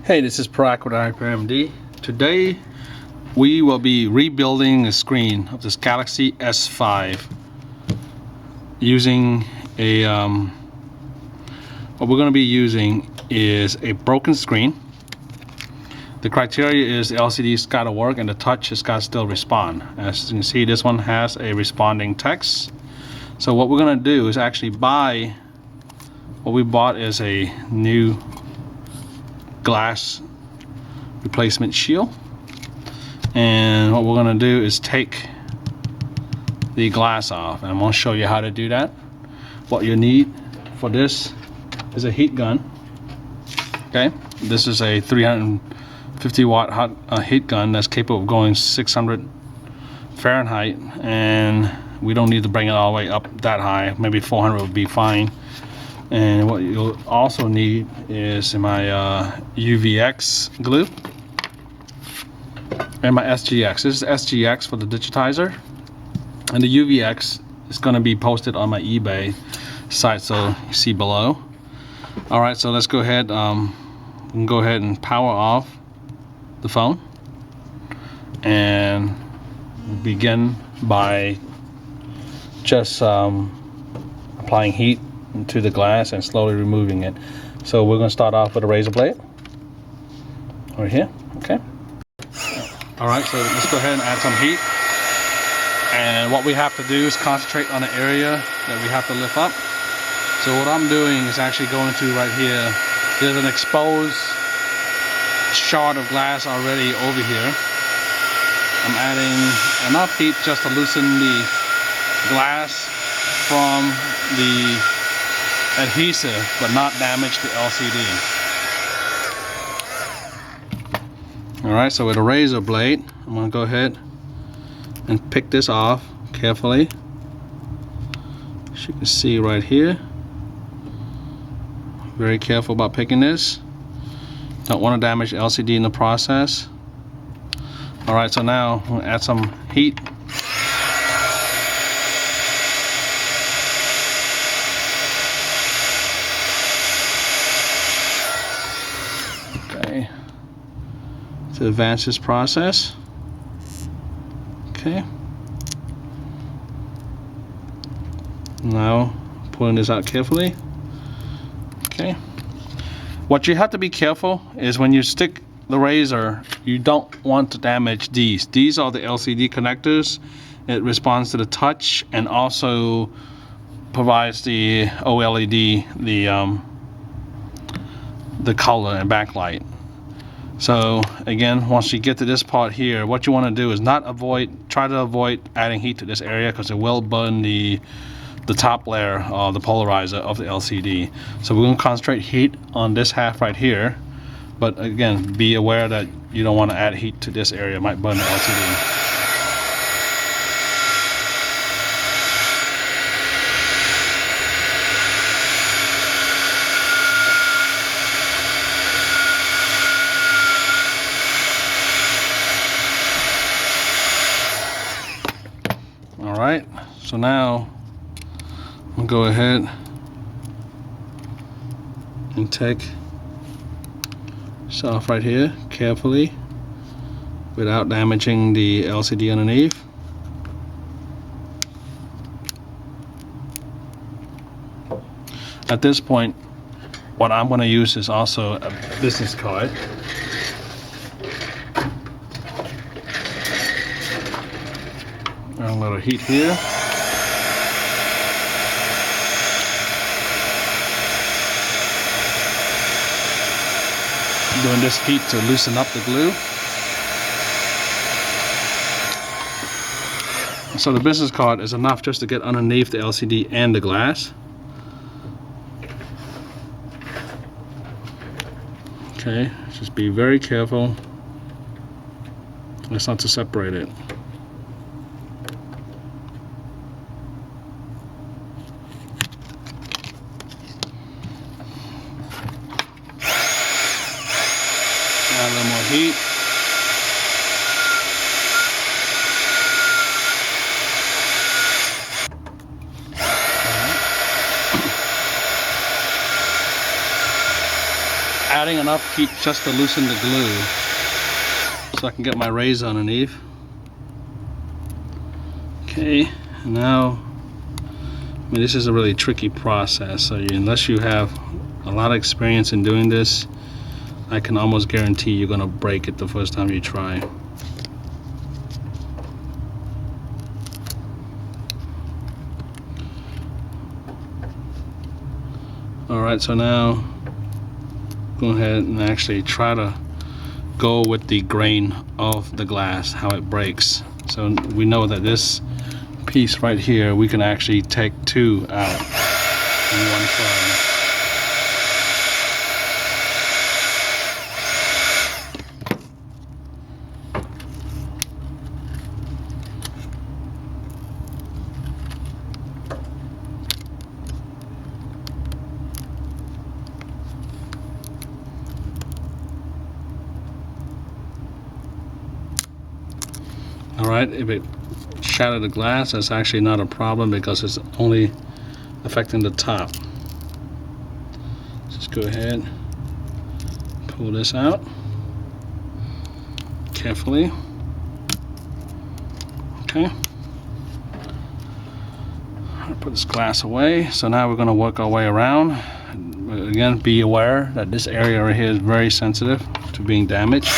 Hey, this is Parag with HyperMD. Today we will be rebuilding the screen of this Galaxy S5 using a what we're going to be using is a broken screen. The criteria is the LCD's got to work and the touch has got to still respond. As you can see, this one has a responding text. So what we're going to do is actually buy what we bought is a new glass replacement shield, and what we're going to do is take the glass off, and I'm going to show you how to do that. What you need for this is a heat gun. Okay, this is a 350 watt hot heat gun that's capable of going 600 Fahrenheit, and we don't need to bring it all the way up that high. Maybe 400 would be fine. And what you'll also need is my UVX glue and my SGX. This is SGX for the digitizer, and the UVX is going to be posted on my eBay site, so you see below. All right, so let's go ahead. We can go ahead and power off the phone and begin by just applying heat to the glass and slowly removing it. So we're going to start off with a razor blade right here. Okay. All right, so let's go ahead and add some heat. And what we have to do is concentrate on the area that we have to lift up. So what I'm doing is actually going to right here. There's an exposed shard of glass already over here. I'm adding enough heat just to loosen the glass from the adhesive, but not damage the LCD. Alright, so with a razor blade, I'm going to go ahead and pick this off carefully. As you can see right here. Very careful about picking this. Don't want to damage the LCD in the process. Alright, so now I'm going to add some heat. To advance this process. Okay. Now pulling this out carefully. Okay. What you have to be careful is when you stick the razor, you don't want to damage these. These are the LCD connectors. It responds to the touch and also provides the OLED, the color and backlight. So again, once you get to this part here, what you want to do is try to avoid adding heat to this area, because it will burn the top layer of the polarizer of the LCD. So we're going to concentrate heat on this half right here, but again, be aware that you don't want to add heat to this area. It might burn the LCD. Alright, so now I'm going to go ahead and take this off right here carefully without damaging the LCD underneath. At this point, what I'm going to use is also a business card. A little heat here. Doing this heat to loosen up the glue. So the business card is enough just to get underneath the LCD and the glass. Okay, just be very careful. That's not to separate it. Add a little more heat. adding enough heat just to loosen the glue so I can get my razor underneath. Okay, now, I mean, this is a really tricky process, so unless you have a lot of experience in doing this, I can almost guarantee you're gonna break it the first time you try. Alright, so now go ahead and actually try to go with the grain of the glass, how it breaks. So we know that this piece right here, we can actually take two out in one try. Alright, if it shattered the glass, that's actually not a problem because it's only affecting the top. Just go ahead, pull this out carefully. Okay. I'll put this glass away. So now we're going to work our way around. Again, be aware that this area right here is very sensitive to being damaged.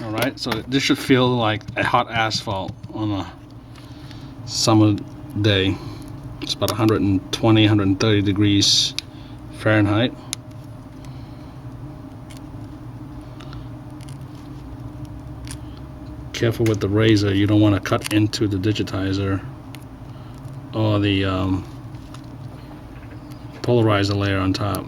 Alright, so this should feel like a hot asphalt on a summer day. It's about 120, 130 degrees Fahrenheit. Careful with the razor, you don't want to cut into the digitizer or the polarizer layer on top.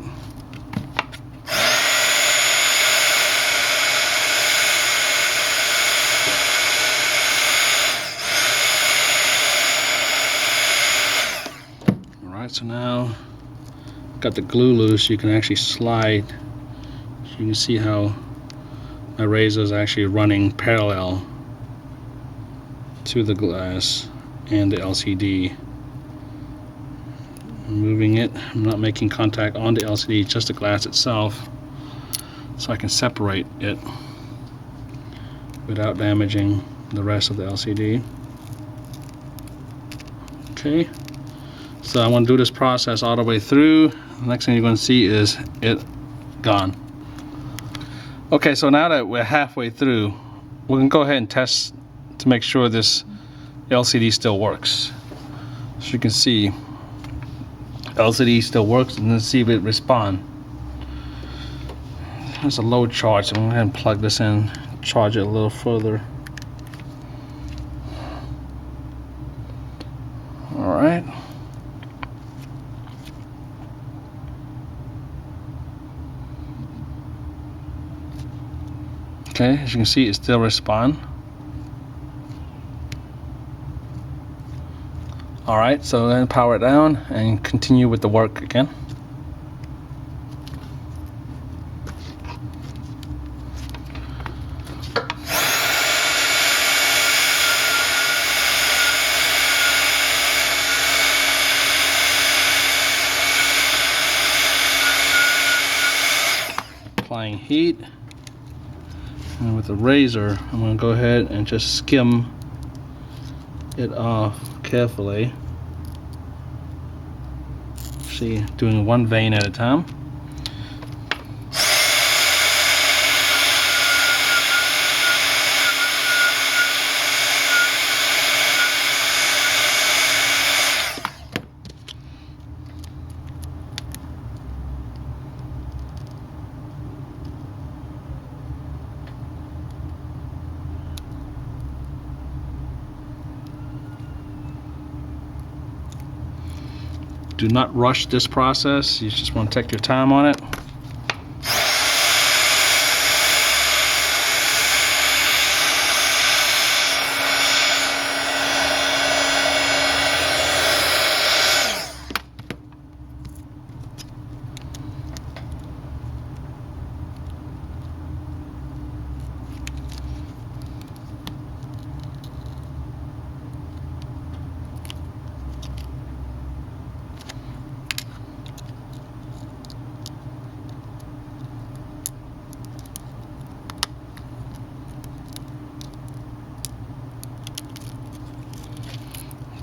Alright, so now got the glue loose, you can actually slide. You can see how my razor is actually running parallel to the glass and the LCD. I'm moving it, I'm not making contact on the LCD, just the glass itself, so I can separate it without damaging the rest of the LCD. Okay, so I want to do this process all the way through. The next thing you're going to see is it gone. Okay, so now that we're halfway through, we can go ahead and test to make sure this LCD still works. As you can see, LCD still works, and let's see if it responds. There's a low charge, so I'm going to go ahead and plug this in, charge it a little further. Alright. Okay, as you can see, it still responds. Alright, so then power it down and continue with the work again. Applying heat, and with the razor I'm going to go ahead and just skim it off carefully. See, doing one vein at a time. Do not rush this process. You just want to take your time on it.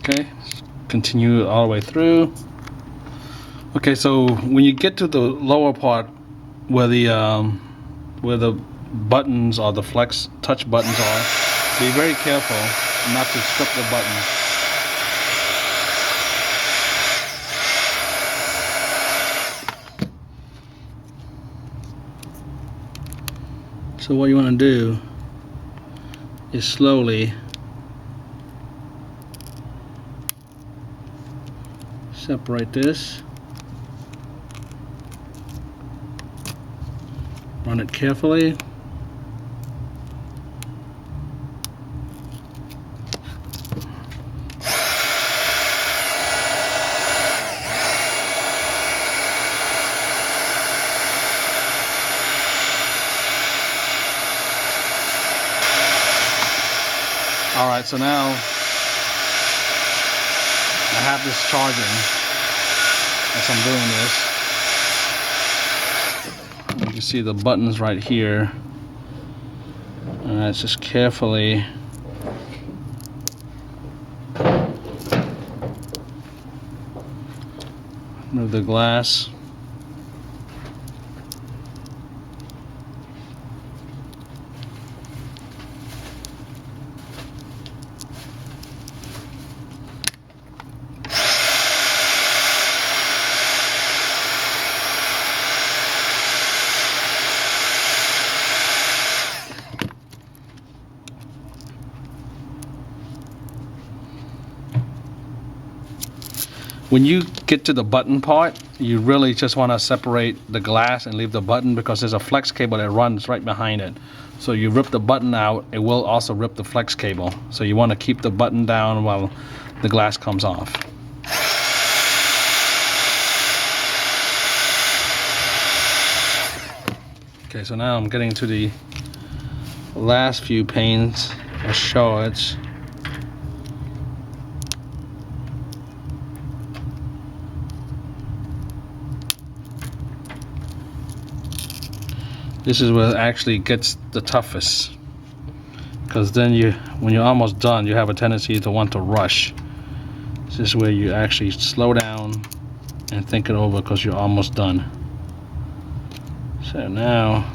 Okay, continue all the way through. Okay, so when you get to the lower part where the buttons or the flex touch buttons are, be very careful not to strip the button. So what you want to do is slowly separate this, run it carefully. Alright, so now I have this charging as I'm doing this. You can see the buttons right here. Alright, just carefully remove the glass. When you get to the button part, you really just want to separate the glass and leave the button, because there's a flex cable that runs right behind it. So you rip the button out, it will also rip the flex cable. So you want to keep the button down while the glass comes off. Okay, so now I'm getting to the last few panes or shards. This is where it actually gets the toughest, because then when you're almost done, you have a tendency to want to rush. This is where you actually slow down and think it over, because you're almost done. So now,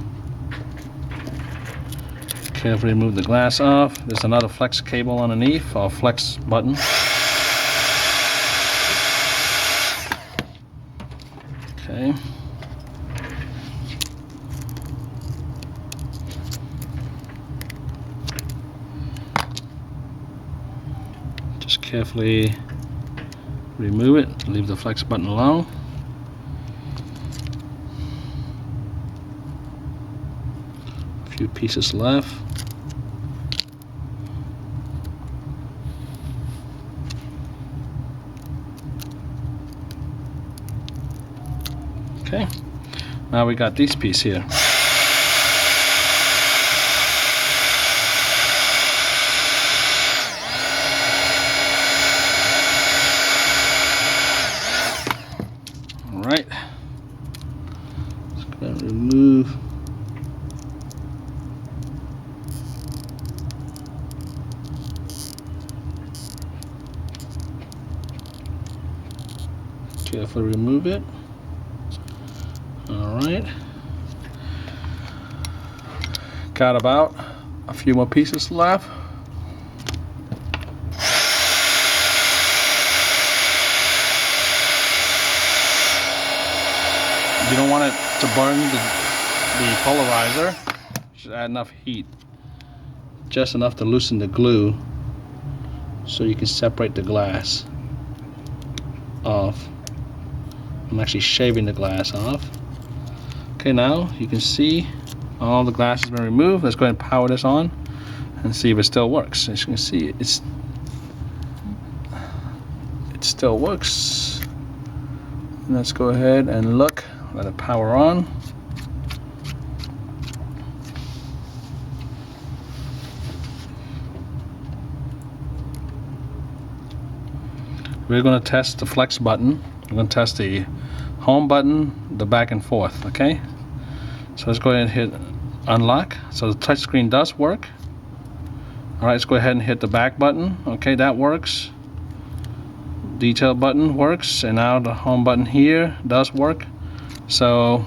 carefully remove the glass off. There's another flex cable underneath, or flex button. Okay. Just carefully remove it, leave the flex button alone. A few pieces left. Okay, now we got this piece here. Alright, just going to remove carefully remove it. Alright, got about a few more pieces left. You don't want it to burn the polarizer. You should add enough heat, just enough to loosen the glue, so you can separate the glass off. I'm actually shaving the glass off. Okay, now you can see all the glass has been removed. Let's go ahead and power this on and see if it still works. As you can see, it still works. Let's go ahead and look. Let it power on. We're going to test the flex button. We're going to test the home button, the back and forth, okay? So let's go ahead and hit unlock. So the touch screen does work. Alright, let's go ahead and hit the back button. Okay, that works. detail button works, and now the home button here does work. So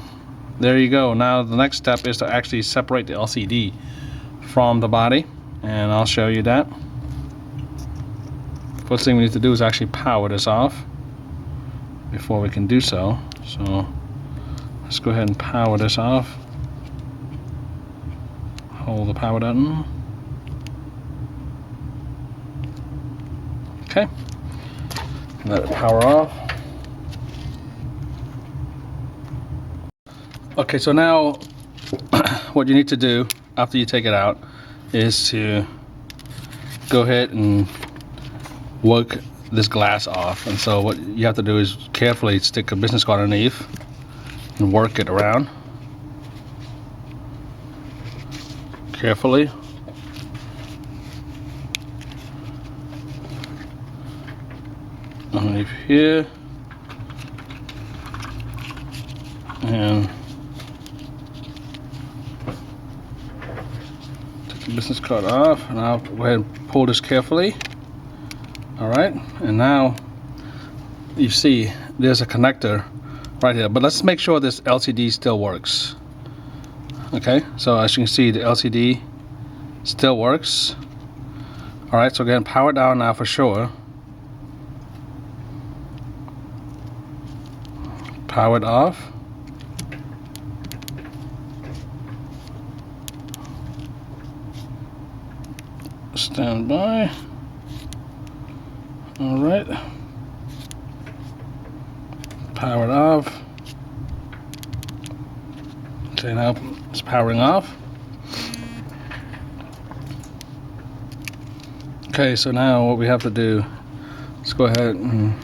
there you go. Now the next step is to actually separate the LCD from the body, and I'll show you that. First thing we need to do is actually power this off before we can do so. So let's go ahead and power this off. Hold the power button. Okay. Let it power off. Okay, so now what you need to do after you take it out is to go ahead and work this glass off. And so what you have to do is carefully stick a business card underneath and work it around carefully. Underneath here, and take the business card off, and I'll go ahead and pull this carefully. All right, and now you see there's a connector right here, but let's make sure this LCD still works. Okay, so as you can see, the LCD still works. All right, so again, power down now for sure. Power it off. Stand by. All right. Power it off. Okay, now it's powering off. Okay, so now what we have to do is go ahead and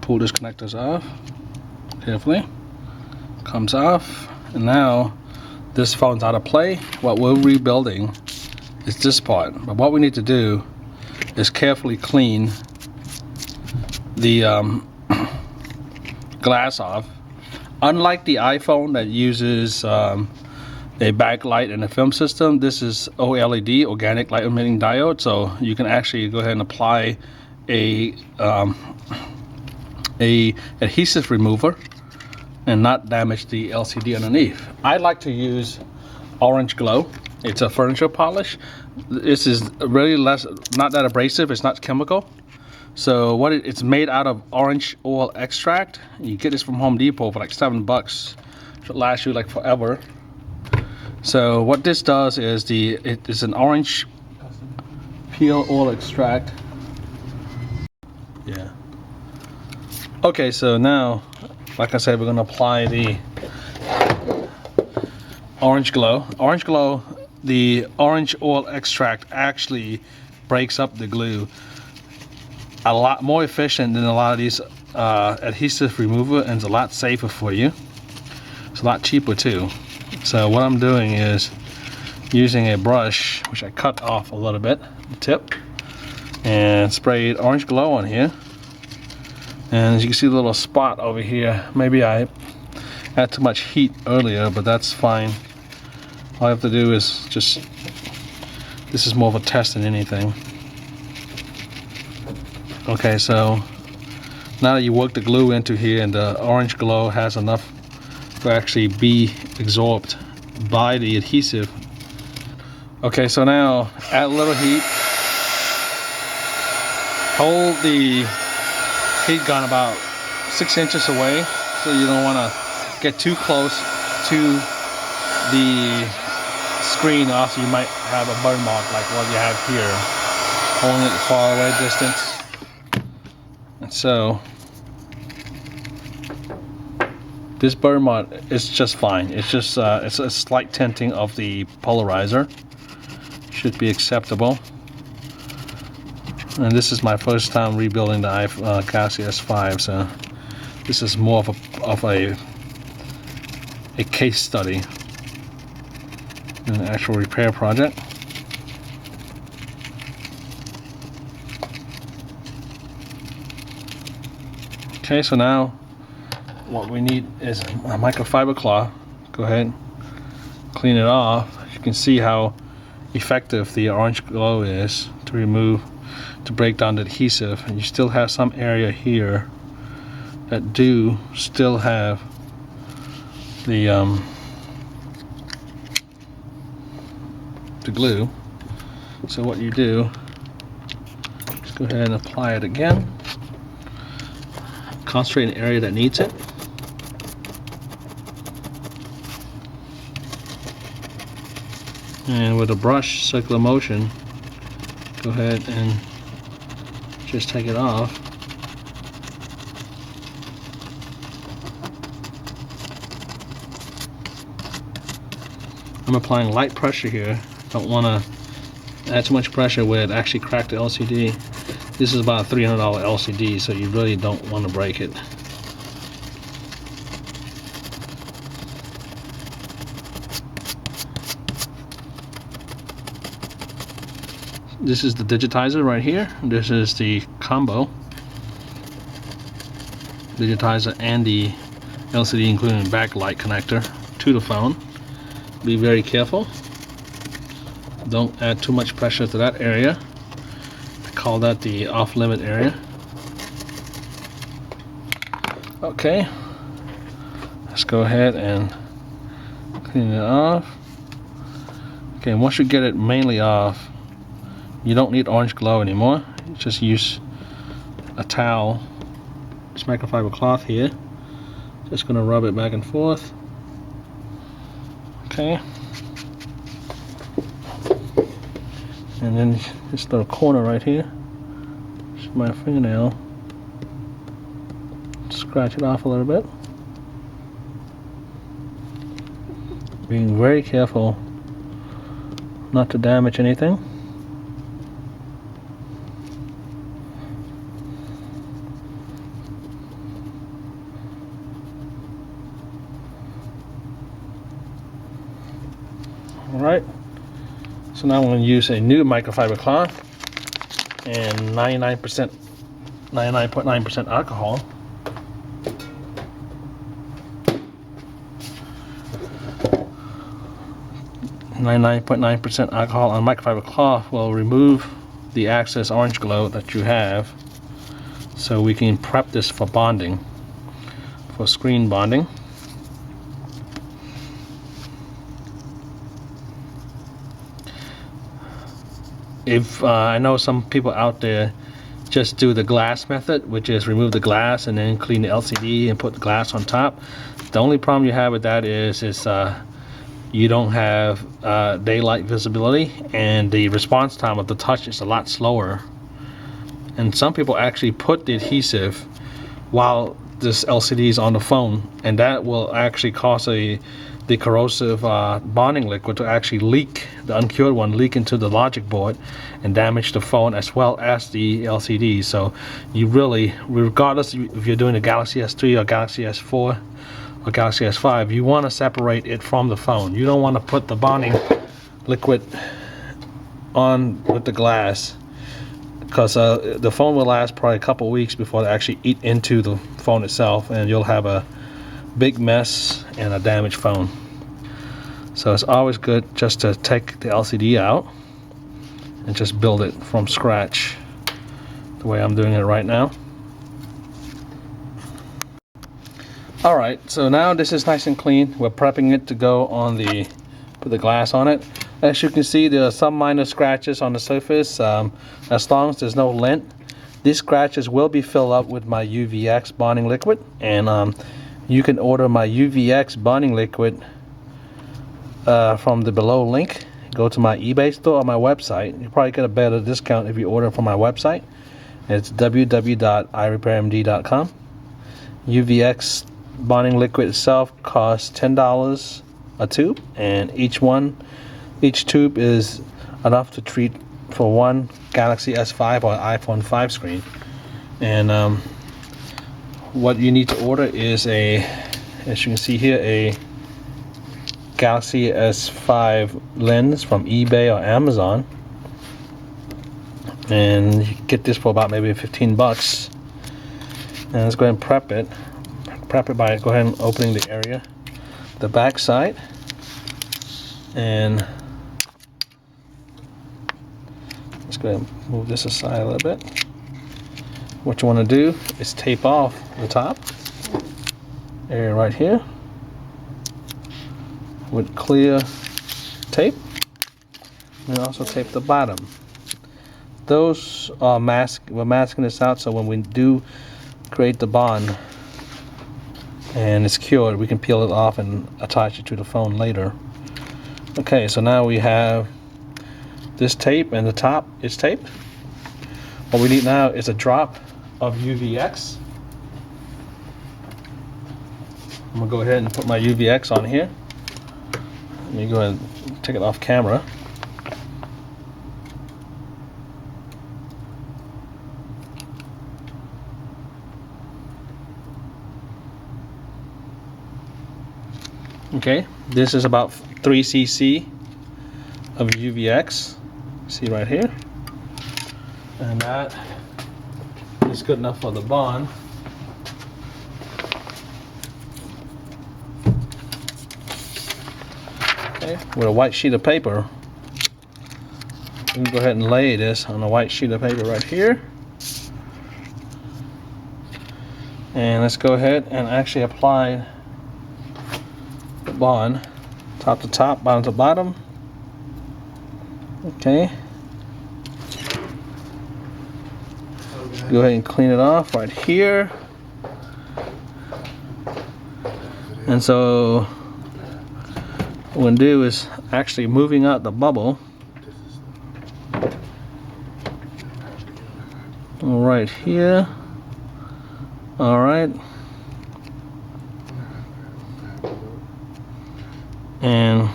pull this connectors off carefully. Comes off, and now this phone's out of play. What we're rebuilding is this part, but what we need to do is carefully clean the glass off. Unlike the iPhone that uses a backlight and a film system, this is OLED, organic light emitting diode, so you can actually go ahead and apply a adhesive remover and not damage the LCD underneath. I like to use Orange Glow. It's a furniture polish. This is really not that abrasive. It's not chemical. So what it's made out of orange oil extract. You get this from Home Depot for like $7. Should last you like forever. So what this does is it is an orange peel oil extract. Yeah. Okay, so now, like I said, we're going to apply the Orange Glow. Orange Glow, the orange oil extract actually breaks up the glue a lot more efficient than a lot of these adhesive remover, and it's a lot safer for you. It's a lot cheaper too. So what I'm doing is using a brush, which I cut off a little bit, the tip, and sprayed Orange Glow on here. And as you can see, the little spot over here, maybe I had too much heat earlier, but that's fine. All I have to do is just, this is more of a test than anything. Okay, so now that you work the glue into here and the Orange Glow has enough to actually be absorbed by the adhesive. Okay, so now add a little heat. Hold the heat gun about 6 inches away, so you don't want to get too close to the screen, also you might have a burn mark like what you have here. Holding it far away distance. And so this burn mark is just fine. It's just it's a slight tinting of the polarizer. Should be acceptable. And this is my first time rebuilding the Galaxy S5, so this is more of a case study than an actual repair project. Okay, so now what we need is a microfiber cloth. Go ahead, clean it off. You can see how effective the Orange Glow is to to break down the adhesive, and you still have some area here that do still have the glue. So what you do, just go ahead and apply it again. Concentrate in the area that needs it. And with a brush, circular motion, go ahead and just take it off. I'm applying light pressure here. Don't want to add too much pressure where it actually cracked the LCD. This is about a $300 LCD, so you really don't want to break it. This is the digitizer right here. This is the combo digitizer and the LCD, including backlight connector to the phone. Be very careful. Don't add too much pressure to that area. I call that the off-limit area. Okay, let's go ahead and clean it off. Okay, once you get it mainly off, you don't need orange glow anymore. You just use a towel, this microfiber cloth here. Just gonna rub it back and forth. Okay. And then this little corner right here, just my fingernail, scratch it off a little bit. Being very careful not to damage anything. Alright, so now I'm going to use a new microfiber cloth and 99.9% alcohol. .9% alcohol on microfiber cloth will remove the excess orange glow that you have, so we can prep this for bonding, for screen bonding. If I know some people out there just do the glass method, which is remove the glass and then clean the LCD and put the glass on top. The only problem you have with that is you don't have daylight visibility, and the response time of the touch is a lot slower. And some people actually put the adhesive while this LCD is on the phone, and that will actually cause the corrosive bonding liquid to actually leak, the uncured one leak into the logic board and damage the phone as well as the LCD. So you really, regardless if you're doing a Galaxy S3 or Galaxy S4 or Galaxy S5, you want to separate it from the phone. You don't want to put the bonding liquid on with the glass, because the phone will last probably a couple weeks before they actually eat into the phone itself, and you'll have a big mess and a damaged phone. So it's always good just to take the LCD out and just build it from scratch, the way I'm doing it right now. Alright, so now this is nice and clean. We're prepping it to go on put the glass on it. As you can see, there are some minor scratches on the surface. As long as there's no lint, these scratches will be filled up with my UVX bonding liquid, and you can order my UVX bonding liquid from the below link. Go to my eBay store or my website. You probably get a better discount if you order from my website. It's www.irepairmd.com. UVX bonding liquid itself costs $10 a tube, and each tube is enough to treat for one Galaxy S5 or iPhone 5 screen. And what you need to order is as you can see here, a Galaxy S5 lens from eBay or Amazon, and you can get this for about maybe 15 bucks. And let's go ahead and prep it by go ahead and opening the area, the back side, and Let's go ahead and move this aside a little bit. What you want to do is tape off the top area right here with clear tape, and also tape the bottom. Those are we're masking this out so when we do create the bond and it's cured, we can peel it off and attach it to the phone later. Okay, so now we have this tape and the top is taped. What we need now is a drop of UVX. I'm gonna go ahead and put my UVX on here. Let me go ahead and take it off camera. Okay, this is about 3 cc of UVX. See right here, and that is good enough for the bond. Okay, with a white sheet of paper, you can go ahead and lay this on a white sheet of paper right here, and let's go ahead and actually apply the bond, top to top, bottom to bottom. Okay. Go ahead and clean it off right here. And so what we're going to do is actually moving out the bubble. Right here. All right. And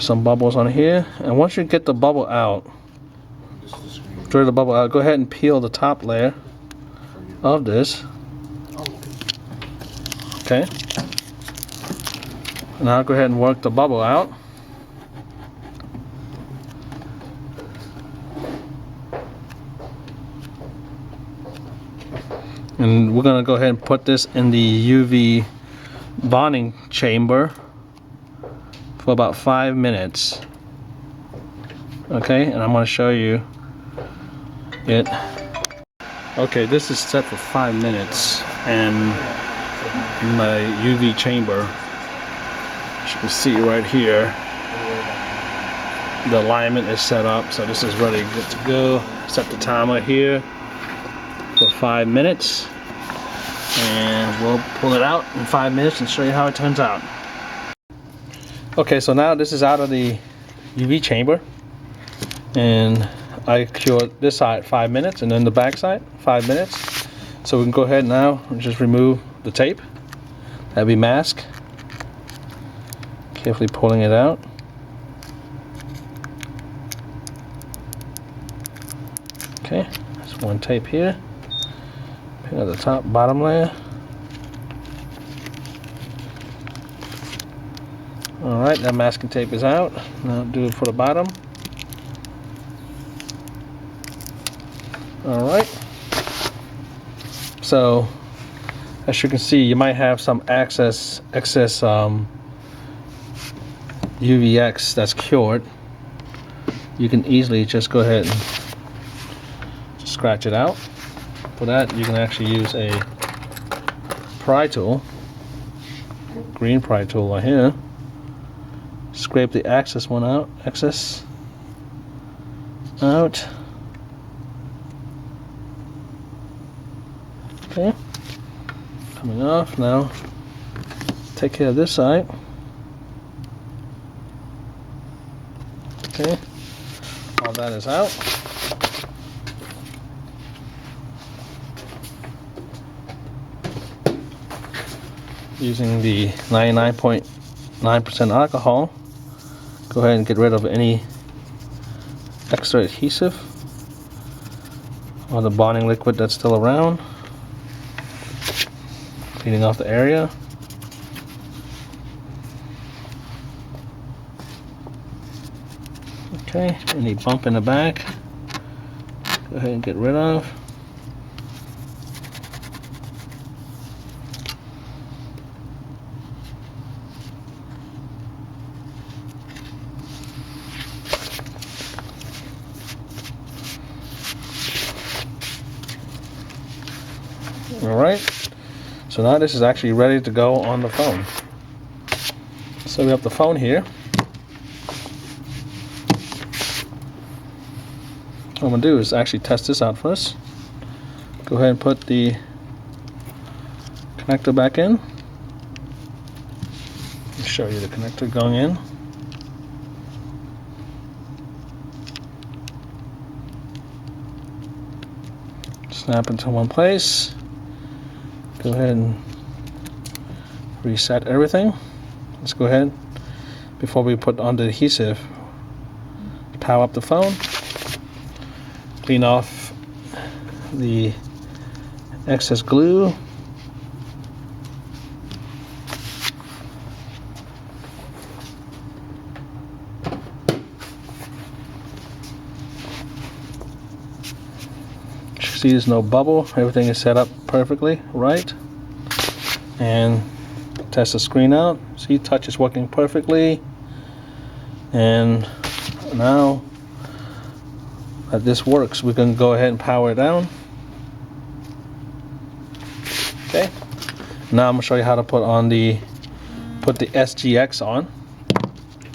some bubbles on here, and once you get the bubble out, draw the bubble out, go ahead and peel the top layer of this. Okay, now go ahead and work the bubble out. And we're gonna go ahead and put this in the UV bonding chamber for about 5 minutes. Okay, and I'm going to show you it. Okay, this is set for 5 minutes, and my UV chamber, as you can see right here, the alignment is set up, so this is ready, good to go. Set the timer here for 5 minutes, and we'll pull it out in 5 minutes and show you how it turns out. Okay, so now this is out of the UV chamber, and I cured this side 5 minutes, and then the back side 5 minutes. So we can go ahead now and just remove the tape. That'd be mask. Carefully pulling it out. Okay, there's one tape here. Peel out the top, bottom layer. Alright, that masking tape is out. Now do it for the bottom. Alright. So, as you can see, you might have some excess UVX that's cured. You can easily just go ahead and just scratch it out. For that, you can actually use a pry tool, green pry tool right here. Scrape the excess one out, out. Okay, coming off now. Take care of this side. Okay, all that is out. Using the 99.9% alcohol, go ahead and get rid of any extra adhesive or the bonding liquid that's still around. Cleaning off the area. Okay, any bump in the back, go ahead and get rid of. All right. So now this is actually ready to go on the phone. So we have the phone here. What I'm gonna do is actually test this out first. Go ahead and put the connector back in. Let me show you the connector going in. Snap into one place. Go ahead and reset everything. Let's go ahead, before we put on the adhesive, power up the phone, clean off the excess glue. See, there's no bubble. Everything is set up perfectly right. And test the screen out. See, touch is working perfectly. And now that this works, we can go ahead and power it down. Okay. Now I'm gonna show you how to put the SGX on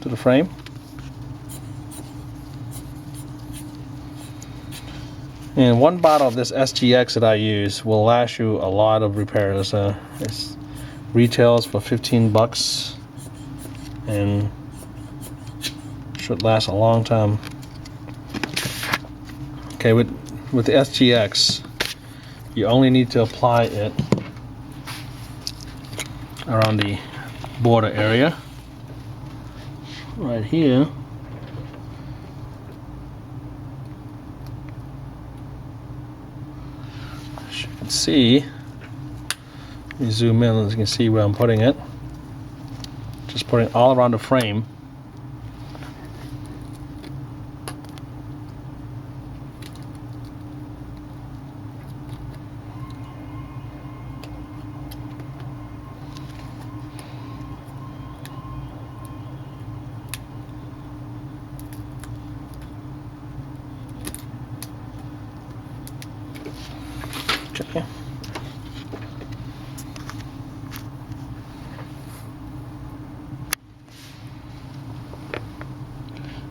to the frame. And one bottle of this SGX that I use will last you a lot of repairs. It retails for 15 bucks and should last a long time. Okay, with the SGX, you only need to apply it around the border area right here. As you can see, let me zoom in as you can see where I'm putting it. Just putting it all around the frame. Okay.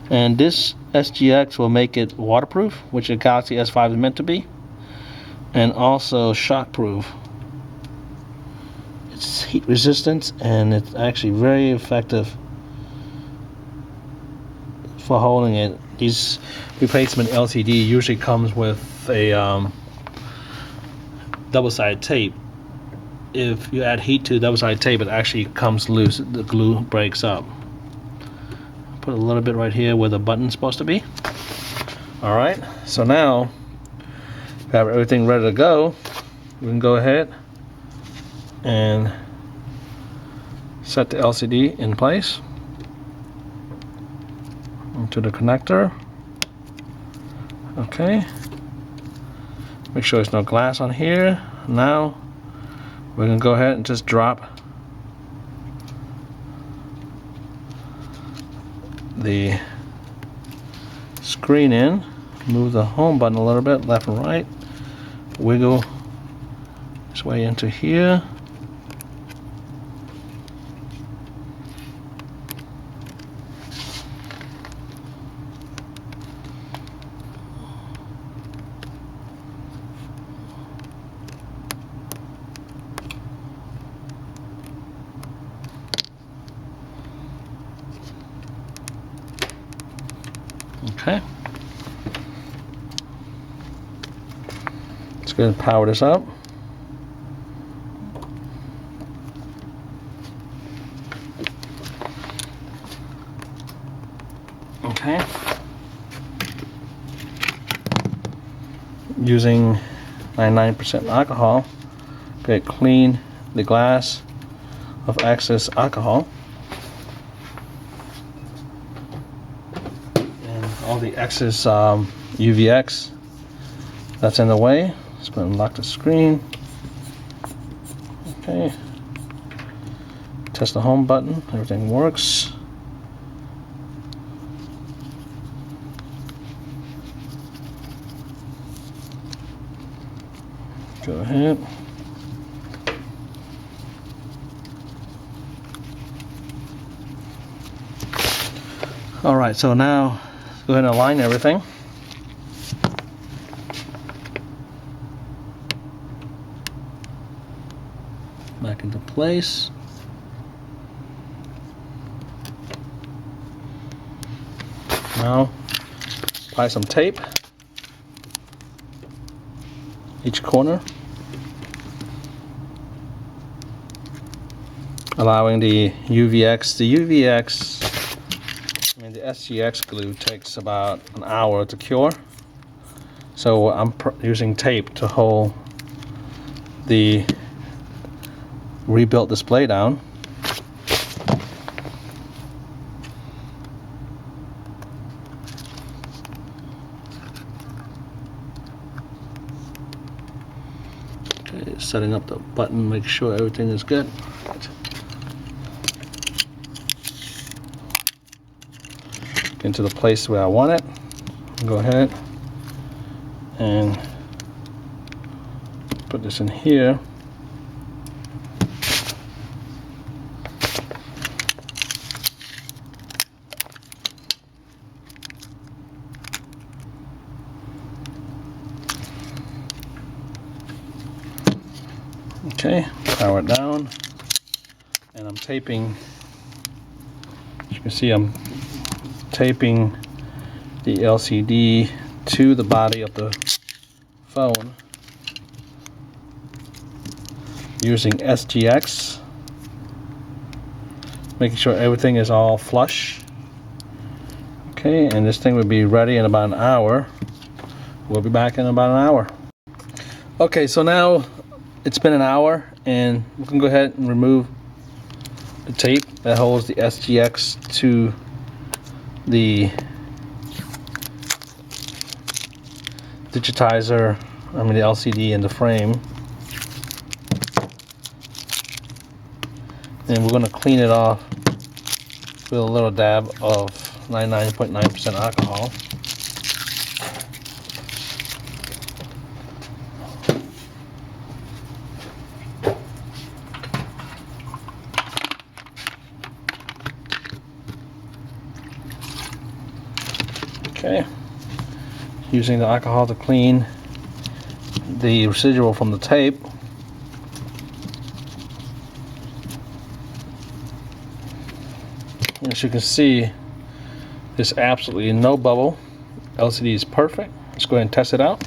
And this SGX will make it waterproof, which a Galaxy S5 is meant to be, and also shockproof. It's heat resistant and it's actually very effective for holding it. These replacement LCD usually comes with a double-sided tape. If you add heat to double-sided tape, it actually comes loose. The glue breaks up. Put a little bit right here where the button's supposed to be. Alright, so now we have everything ready to go. We can go ahead and set the LCD in place into the connector. Okay. Make sure there's no glass on here. Now we're going to go ahead and just drop the screen in. Move the home button a little bit, left and right. Wiggle this way into here. Okay. Let's go ahead and power this up. Okay. Using 99% alcohol, okay, clean the glass of excess alcohol. All the excess UVX that's in the way. Just going to unlock the screen. Okay. Test the home button. Everything works. Go ahead. Alright, so now go ahead and align everything. Back into place. Now apply some tape each corner, allowing the UVX. The SGX glue takes about an hour to cure, so I'm using tape to hold the rebuilt display down. Okay, setting up the button, make sure everything is good. Get into the place where I want it. Go ahead and put this in here. Okay, power it down, and I'm taping. As you can see, I'm taping the LCD to the body of the phone using SGX, making sure everything is all flush. Okay, and this thing will be ready in about an hour. We'll be back in about an hour. Okay, so now it's been an hour, and we can go ahead and remove the tape that holds the SGX to the digitizer, the LCD in the frame. And we're going to clean it off with a little dab of 99.9% alcohol. Okay, using the alcohol to clean the residual from the tape. As you can see, there's absolutely no bubble. LCD is perfect. Let's go ahead and test it out.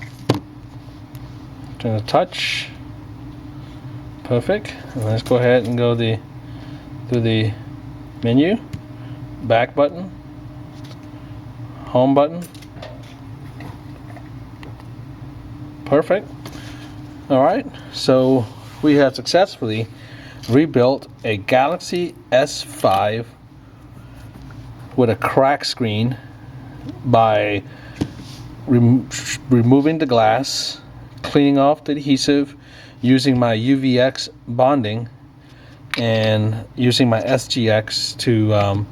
Turn the touch. Perfect. And let's go ahead and go through the menu, back button, home button. Perfect. Alright, so we have successfully rebuilt a Galaxy S5 with a crack screen by removing the glass, cleaning off the adhesive, using my UVX bonding, and using my SGX to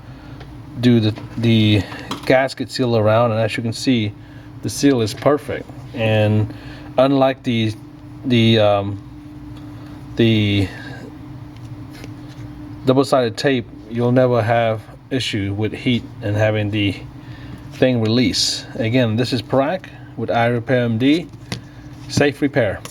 do the gasket seal around. And as you can see, the seal is perfect. And unlike the double-sided tape, you'll never have issue with heat and having the thing release. Again, this is Parag with iRepair MD. Safe repair.